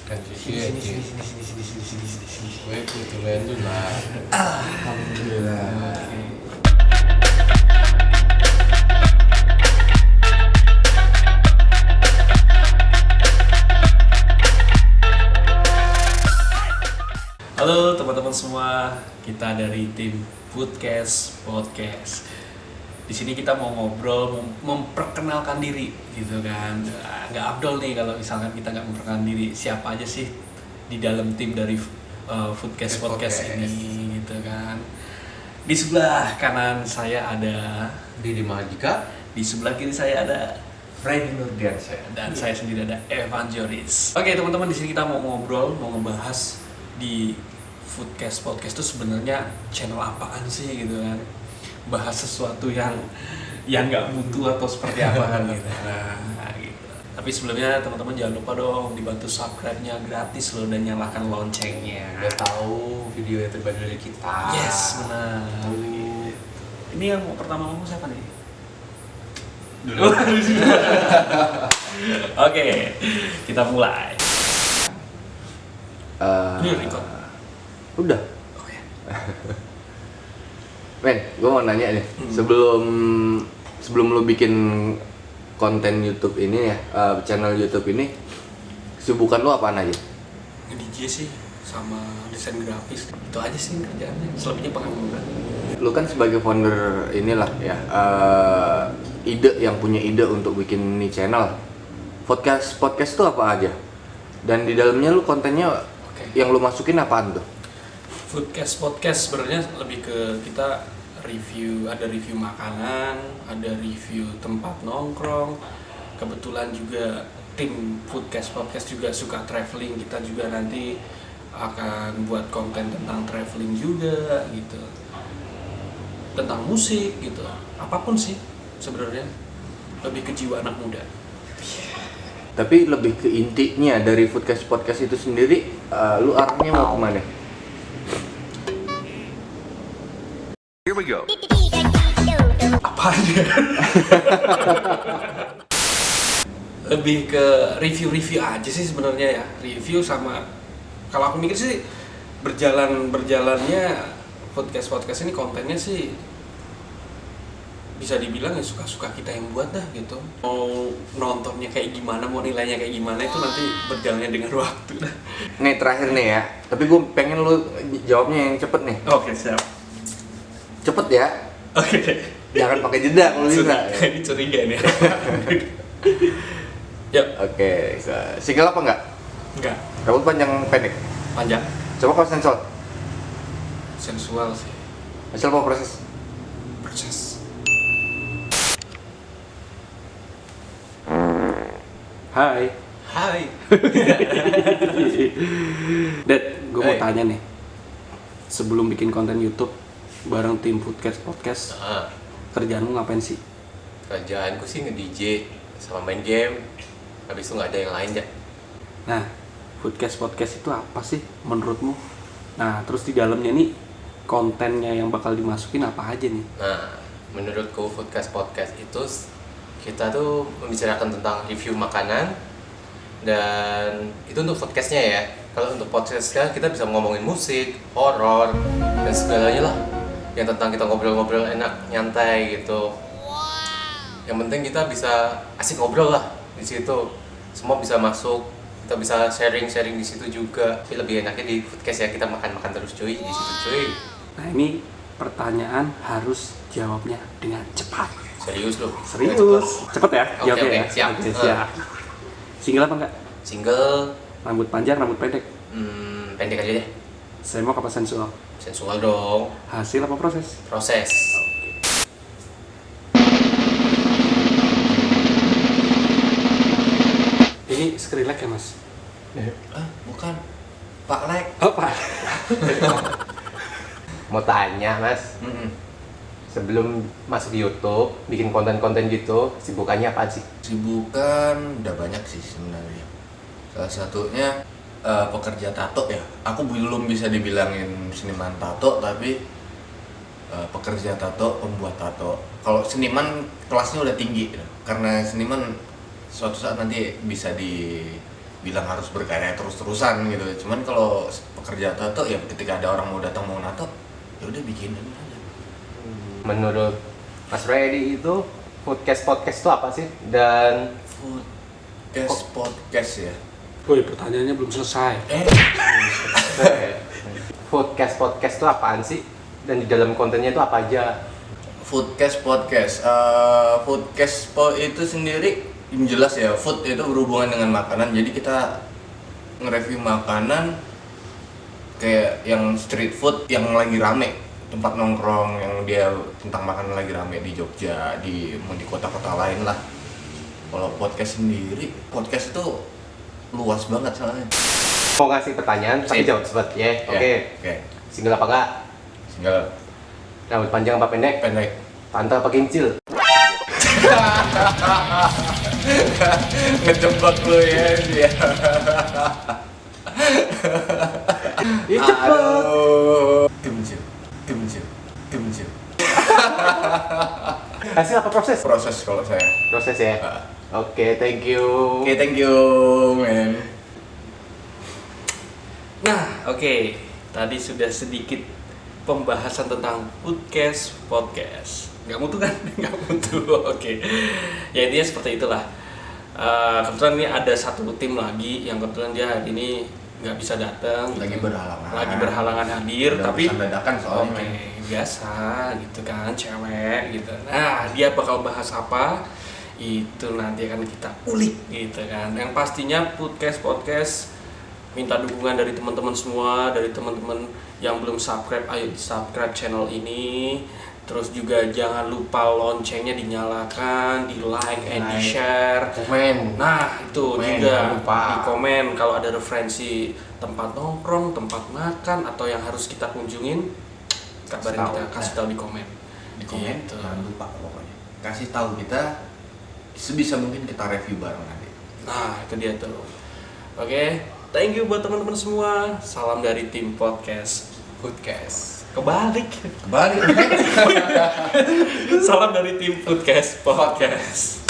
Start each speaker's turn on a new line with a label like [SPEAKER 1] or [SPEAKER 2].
[SPEAKER 1] Kan
[SPEAKER 2] Sini
[SPEAKER 1] sini
[SPEAKER 2] sini sini sini sini sini sini sini sini.
[SPEAKER 1] gue kebetulan tuh lah.
[SPEAKER 2] Alhamdulillah.
[SPEAKER 3] Halo teman-teman semua, kita dari tim Foodcast Podcast. Di sini kita mau ngobrol, memperkenalkan diri, gitu kan. Nggak abdol nih kalau misalkan kita nggak memperkenalkan diri. Siapa aja sih di dalam tim dari Foodcast Podcast ini, gitu kan. Di sebelah kanan saya ada
[SPEAKER 1] Didi Mahardika,
[SPEAKER 3] di sebelah kiri saya ada
[SPEAKER 2] Freddy Nurdiansyah.
[SPEAKER 3] dan saya sendiri ada Evan Joris. Oke teman-teman, di sini kita mau ngobrol, mau ngebahas di Foodcast Podcast itu sebenarnya channel apaan sih gitu kan, bahas sesuatu yang nggak butuh atau seperti apa kan gitu. Nah, gitu. Tapi sebelumnya teman-teman jangan lupa dong dibantu subscribe-nya gratis loh dan nyalakan loncengnya.
[SPEAKER 1] udah tahu video yang terbaru dari kita.
[SPEAKER 3] Yes, benar. Ini yang mau pertama ngomong siapa nih?
[SPEAKER 1] Dulu.
[SPEAKER 3] Oke, kita mulai. Ini record.
[SPEAKER 2] Udah.
[SPEAKER 3] Oh ya.
[SPEAKER 2] Men, gue mau nanya nih. Sebelum lu bikin konten YouTube ini ya, channel YouTube ini, kesibukan lu apaan aja?
[SPEAKER 3] Nge-DJ sih sama desain grafis. Itu aja sih kerjaannya. Selebihnya pengangguran.
[SPEAKER 2] Lu kan sebagai founder inilah ya, yang punya ide untuk bikin ini channel. Podcast tuh apa aja? Dan di dalamnya lu kontennya yang lu masukin apaan tuh?
[SPEAKER 3] Foodcast Podcast sebenarnya lebih ke kita review, ada review makanan, ada review tempat nongkrong. Kebetulan juga tim Foodcast Podcast juga suka traveling, kita juga nanti akan buat konten tentang traveling juga gitu. Tentang musik gitu. Apapun sih sebenarnya, lebih ke jiwa anak muda.
[SPEAKER 2] Tapi lebih ke intinya dari Foodcast Podcast itu sendiri, lu arahnya mau kemana?
[SPEAKER 4] Here we go.
[SPEAKER 3] Apa aja? Lebih ke review aja sih sebenarnya ya. Review sama kalau aku mikir sih berjalannya podcast ini kontennya sih bisa dibilang ya suka-suka kita yang buat dah gitu. Mau nontonnya kayak gimana, mau nilainya kayak gimana itu nanti berjalannya dengan waktu dah.
[SPEAKER 2] Nih terakhir nih ya, tapi gue pengen lu jawabnya yang cepet nih.
[SPEAKER 3] Oke, siap.
[SPEAKER 2] Cepet ya,
[SPEAKER 3] Oke.
[SPEAKER 2] jangan pakai jeda kalau bisa.
[SPEAKER 3] Ini curiga nih. Yuk.
[SPEAKER 2] Oke, single apa enggak?
[SPEAKER 3] Enggak,
[SPEAKER 2] Rambut panjang pendek.
[SPEAKER 3] panjang.
[SPEAKER 2] Coba kalau sensor.
[SPEAKER 3] Sensual sih.
[SPEAKER 2] Hasil apa proses?
[SPEAKER 3] Proses.
[SPEAKER 2] Hai.
[SPEAKER 3] Hai. Dad, gue mau
[SPEAKER 1] Hey.
[SPEAKER 3] tanya nih. Sebelum bikin konten YouTube bareng tim Foodcast Podcast, kerjaanmu ngapain sih?
[SPEAKER 1] Kerjaanku sih nge-DJ sama main game. Habis itu nggak ada yang lain ya.
[SPEAKER 3] Nah, Foodcast Podcast itu apa sih menurutmu? Nah, terus di dalamnya nih kontennya yang bakal dimasukin apa aja nih?
[SPEAKER 1] Nah, menurutku podcast itu kita tuh membicarakan tentang review makanan, dan itu untuk podcastnya ya. Kalau untuk podcastnya kita bisa ngomongin musik, horor, dan segalanya lah. Yang tentang kita ngobrol-ngobrol enak, nyantai gitu. Yang penting kita bisa asik ngobrol lah di situ. Semua bisa masuk, kita bisa sharing di situ juga. Tapi lebih enaknya di podcast ya, kita makan-makan terus cuy di situ cuy.
[SPEAKER 3] Nah, ini pertanyaan harus jawabnya dengan cepat.
[SPEAKER 1] Serius loh.
[SPEAKER 3] Serius. Cepet ya?
[SPEAKER 1] Oke,
[SPEAKER 3] Jawabnya
[SPEAKER 1] oke,
[SPEAKER 3] ya?
[SPEAKER 1] siap.
[SPEAKER 3] Oke, siap. Single apa enggak?
[SPEAKER 1] Single,
[SPEAKER 3] Rambut panjang, rambut pendek?
[SPEAKER 1] pendek aja deh.
[SPEAKER 3] Semok apa sensual?
[SPEAKER 1] Sensual dong.
[SPEAKER 3] Hasil apa proses?
[SPEAKER 1] Proses.
[SPEAKER 3] Ini Skrillex ya mas?
[SPEAKER 1] Bukan. Pak Lek.
[SPEAKER 3] Apa?
[SPEAKER 2] Mau tanya mas, sebelum masuk YouTube, bikin konten-konten gitu, sibukannya apa sih?
[SPEAKER 5] Sibukan udah banyak sih sebenarnya. Salah satunya pekerja tato ya. Aku belum bisa dibilangin seniman tato, tapi pekerja tato, pembuat tato. Kalau seniman kelasnya udah tinggi gitu. Karena seniman suatu saat nanti bisa bilang harus berkarya terus-terusan gitu. Cuman kalau pekerja tato ya ketika ada orang mau datang mau nato, ya udah bikinin aja.
[SPEAKER 1] Menurut Mas Freddy itu podcast itu apa sih? Dan
[SPEAKER 5] Podcast ya.
[SPEAKER 3] Woi, pertanyaannya belum selesai.
[SPEAKER 1] podcast itu apaan sih? Dan di dalam kontennya itu apa aja?
[SPEAKER 5] Podcast itu sendiri yang jelas ya, food itu berhubungan dengan makanan. Jadi kita nge-review makanan kayak yang street food yang lagi rame, tempat nongkrong yang dia tentang makanan lagi rame di Jogja, di kota-kota lain lah. Kalau podcast sendiri, podcast itu luas banget soalnya.
[SPEAKER 1] Mau ngasih pertanyaan, tapi jawab cepat ya. Oke. Single apa enggak?
[SPEAKER 5] Single.
[SPEAKER 1] Rambut panjang apa pendek?
[SPEAKER 5] Pendek.
[SPEAKER 1] Pantai apa kincil?
[SPEAKER 5] Ngejebak lu ya dia.
[SPEAKER 1] Ya cepet.
[SPEAKER 5] Kimchi.
[SPEAKER 1] Hasil apa proses?
[SPEAKER 5] Proses kalau saya.
[SPEAKER 1] Proses ya. Oke, thank you.
[SPEAKER 5] Oke, thank you, man.
[SPEAKER 3] Nah, oke. Tadi sudah sedikit pembahasan tentang podcast. Nggak mutu kan? Nggak mutu. Oke. Ya intinya seperti itulah. Kebetulan ini ada satu tim lagi yang kebetulan dia hari ini nggak bisa datang.
[SPEAKER 5] Lagi
[SPEAKER 3] berhalangan hadir,
[SPEAKER 5] Udah
[SPEAKER 3] tapi
[SPEAKER 5] urusan dadakan soalnya.
[SPEAKER 3] oke, biasa gitu kan, cewek gitu. Nah, dia bakal bahas apa? Itu nanti akan kita ulik gitu kan. Yang pastinya podcast minta dukungan dari teman-teman semua, dari teman-teman yang belum subscribe, ayo di subscribe channel ini. Terus juga jangan lupa loncengnya dinyalakan, di like and di share.
[SPEAKER 1] Komen.
[SPEAKER 3] Nah itu
[SPEAKER 1] Komen,
[SPEAKER 3] juga
[SPEAKER 1] jangan lupa.
[SPEAKER 3] di komen kalau ada referensi tempat nongkrong, tempat makan atau yang harus kita kunjungin, kabarin
[SPEAKER 1] Kasih tahu.
[SPEAKER 3] kita, kasih tahu di komen.
[SPEAKER 5] Di komen,
[SPEAKER 3] Gitu.
[SPEAKER 5] jangan lupa pokoknya. Kasih tahu kita sebisa mungkin kita review bareng nanti.
[SPEAKER 3] Nah itu dia tuh. Oke, thank you buat teman-teman semua. Salam dari tim podcast. Kebalik. Salam dari tim podcast.